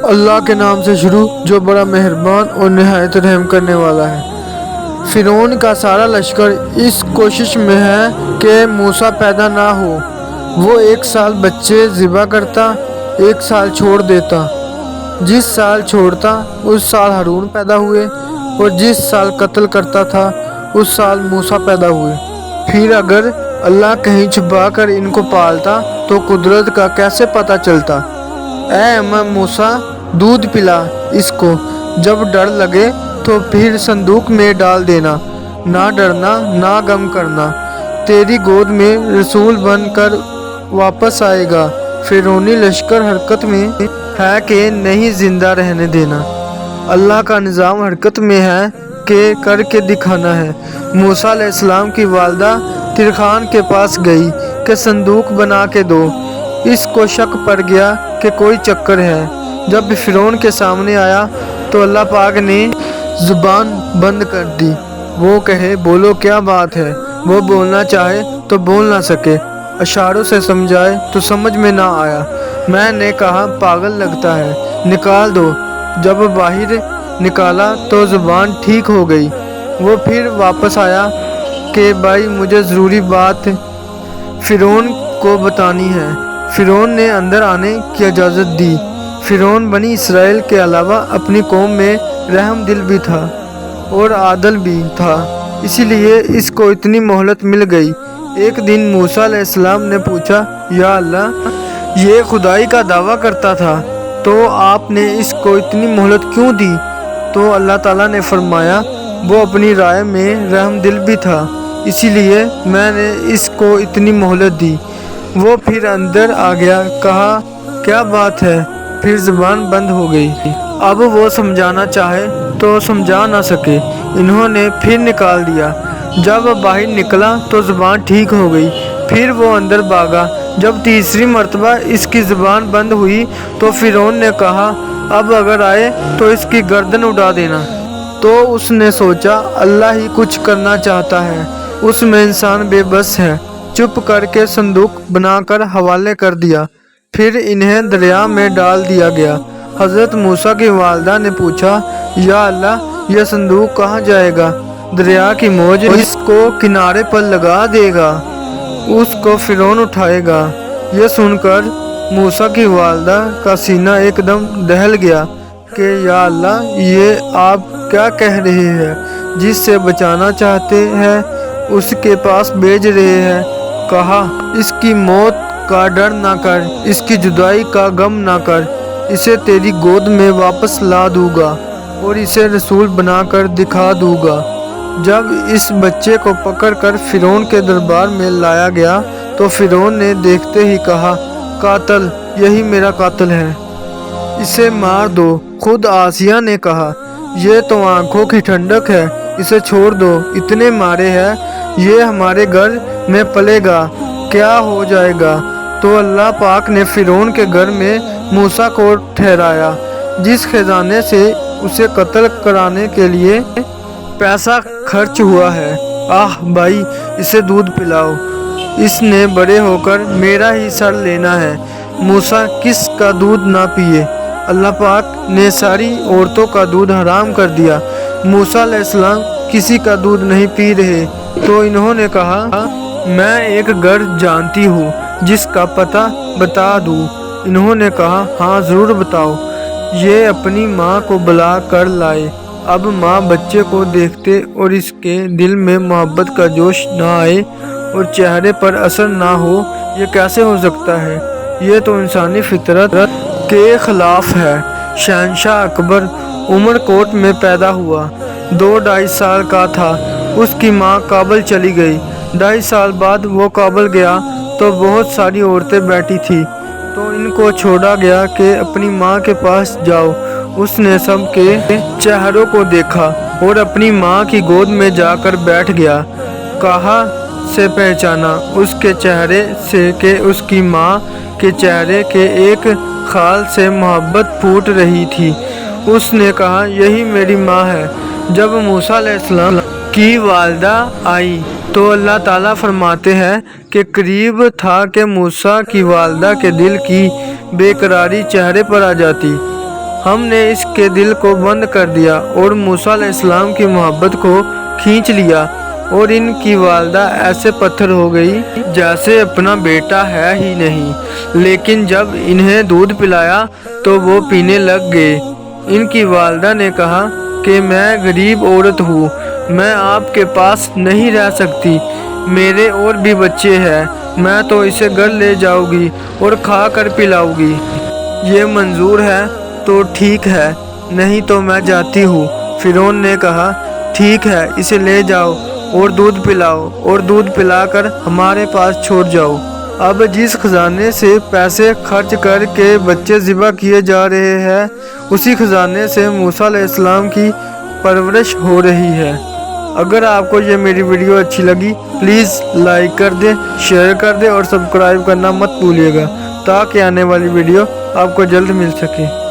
اللہ کے نام سے شروع جو بڑا مہربان اور نہایت رحم کرنے والا ہے۔ فرعون کا سارا لشکر اس کوشش میں ہے کہ موسیٰ پیدا نہ ہو۔ وہ 1 سال بچے ذبح کرتا، 1 سال چھوڑ دیتا۔ جس سال چھوڑتا اس سال ہارون پیدا ہوئے، اور جس سال قتل کرتا تھا اس سال موسیٰ پیدا ہوئے۔ پھر اگر اللہ کہیں چھپا کر ان کو پالتا تو قدرت کا کیسے پتہ چلتا؟ اے اماں موسیٰ، دودھ پلا اس کو، جب ڈر لگے تو پھر صندوق میں ڈال دینا، نہ ڈرنا نہ غم کرنا، تیری گود میں رسول بن کر واپس آئے گا۔ فرعونی لشکر حرکت میں ہے کہ نہیں زندہ رہنے دینا، اللہ کا نظام حرکت میں ہے کہ کر کے دکھانا ہے۔ موسیٰ علیہ السلام کی والدہ ترخان کے پاس گئی کہ صندوق بنا کے دو۔ اس کو شک پڑ گیا کہ کوئی چکر ہے۔ جب فرعون کے سامنے آیا تو اللہ پاک نے زبان بند کر دی، وہ کہے بولو کیا بات ہے۔ وہ بولنا چاہے تو بول نہ سکے، اشاروں سے سمجھائے تو سمجھ میں نہ آیا۔ میں نے کہا پاگل لگتا ہے، نکال دو۔ جب باہر نکالا تو زبان ٹھیک ہو گئی۔ وہ پھر واپس آیا کہ بھائی مجھے ضروری بات فرعون کو بتانی ہے۔ فرعون نے اندر آنے کی اجازت دی۔ فرعون بنی اسرائیل کے علاوہ اپنی قوم میں رحم دل بھی تھا اور عادل بھی تھا، اسی لیے اس کو اتنی مہلت مل گئی۔ ایک دن موسیٰ علیہ السلام نے پوچھا، یا اللہ، یہ خدائی کا دعویٰ کرتا تھا تو آپ نے اس کو اتنی مہلت کیوں دی؟ تو اللہ تعالیٰ نے فرمایا، وہ اپنی رائے میں رحم دل بھی تھا، اسی لیے میں نے اس کو اتنی مہلت دی۔ وہ پھر اندر آ گیا، کہا کیا بات ہے؟ پھر زبان بند ہو گئی۔ اب وہ سمجھانا چاہے تو سمجھا نہ سکے، انہوں نے پھر نکال دیا۔ جب باہر نکلا تو زبان ٹھیک ہو گئی، پھر وہ اندر بھاگا۔ جب تیسری مرتبہ اس کی زبان بند ہوئی تو فرعون نے کہا، اب اگر آئے تو اس کی گردن اڑا دینا۔ تو اس نے سوچا اللہ ہی کچھ کرنا چاہتا ہے، اس میں انسان بے بس ہے۔ چپ کر کے صندوق بنا کر حوالے کر دیا، پھر انہیں دریا میں ڈال دیا گیا۔ حضرت موسیٰ کی والدہ نے پوچھا، یا اللہ، یہ صندوق کہاں جائے گا؟ دریا کی موج اس کو کنارے پر لگا دے گا، اس کو فرعون اٹھائے گا۔ یہ سن کر موسیٰ کی والدہ کا سینہ ایک دم دہل گیا کہ یا اللہ، یہ آپ کیا کہہ رہے ہیں؟ جس سے بچانا چاہتے ہیں اس کے پاس بھیج رہے ہیں۔ کہا، اس کی موت کا ڈر نہ کر، اس کی جدائی کا غم نہ کر، اسے تیری گود میں واپس لا دوں گا اور اسے رسول بنا کر دکھا دوں گا۔ جب اس بچے کو پکڑ کر فرعون کے دربار میں لایا گیا تو فرعون نے دیکھتے ہی کہا، قاتل، یہی میرا قاتل ہے، اسے مار دو۔ خود آسیہ نے کہا، یہ تو آنکھوں کی ٹھنڈک ہے، اسے چھوڑ دو، اتنے مارے ہیں، یہ ہمارے گھر میں پلے گا، کیا ہو جائے گا؟ تو اللہ پاک نے فرعون کے گھر میں موسیٰ کو ٹھہرایا، جس خزانے سے اسے قتل کرانے کے لیے پیسہ خرچ ہوا ہے۔ آہ بھائی، اسے دودھ پلاؤ، اس نے بڑے ہو کر میرا ہی سر لینا ہے۔ موسیٰ کس کا دودھ نہ پیے؟ اللہ پاک نے ساری عورتوں کا دودھ حرام کر دیا۔ موسیٰ علیہ السلام کسی کا دودھ نہیں پی رہے تو انہوں نے کہا، میں ایک گھر جانتی ہوں جس کا پتہ بتا دوں۔ انہوں نے کہا، ہاں ضرور بتاؤ۔ یہ اپنی ماں کو بلا کر لائے۔ اب ماں بچے کو دیکھتے اور اس کے دل میں محبت کا جوش نہ آئے اور چہرے پر اثر نہ ہو، یہ کیسے ہو سکتا ہے؟ یہ تو انسانی فطرت کے خلاف ہے۔ شہنشاہ اکبر عمر کوٹ میں پیدا ہوا، 2-2.5 سال کا تھا۔ اس کی ماں کابل چلی گئی۔ 2.5 سال بعد وہ کابل گیا تو بہت ساری عورتیں بیٹھی تھیں، تو ان کو چھوڑا گیا کہ اپنی ماں کے پاس جاؤ۔ اس نے سب کے چہروں کو دیکھا اور اپنی ماں کی گود میں جا کر بیٹھ گیا۔ کہاں سے پہچانا اس کے چہرے سے کہ اس کی ماں کے چہرے کے ایک خال سے محبت پھوٹ رہی تھی۔ اس نے کہا، یہی میری ماں ہے۔ جب موسیٰ علیہ السلام کی والدہ آئی تو اللہ تعالیٰ فرماتے ہیں کہ قریب تھا کہ موسیٰ کی والدہ کے دل کی بے قراری چہرے پر آ جاتی۔ ہم نے اس کے دل کو بند کر دیا اور موسیٰ علیہ السلام کی محبت کو کھینچ لیا اور ان کی والدہ ایسے پتھر ہو گئی جیسے اپنا بیٹا ہے ہی نہیں۔ لیکن جب انہیں دودھ پلایا تو وہ پینے لگ گئے۔ ان کی والدہ نے کہا کہ میں غریب عورت ہوں، میں آپ کے پاس نہیں رہ سکتی، میرے اور بھی بچے ہیں، میں تو اسے گھر لے جاؤں گی اور کھا کر پلاؤں گی۔ یہ منظور ہے تو ٹھیک ہے، نہیں تو میں جاتی ہوں۔ فرعون نے کہا ٹھیک ہے، اسے لے جاؤ اور دودھ پلاؤ اور دودھ پلا کر ہمارے پاس چھوڑ جاؤ۔ اب جس خزانے سے پیسے خرچ کر کے بچے ذبح کیے جا رہے ہیں، اسی خزانے سے موسیٰ علیہ السلام کی پرورش ہو رہی ہے۔ اگر آپ کو یہ میری ویڈیو اچھی لگی پلیز لائک کر دیں، شیئر کر دیں اور سبسکرائب کرنا مت بھولیے گا تاکہ آنے والی ویڈیو آپ کو جلد مل سکے۔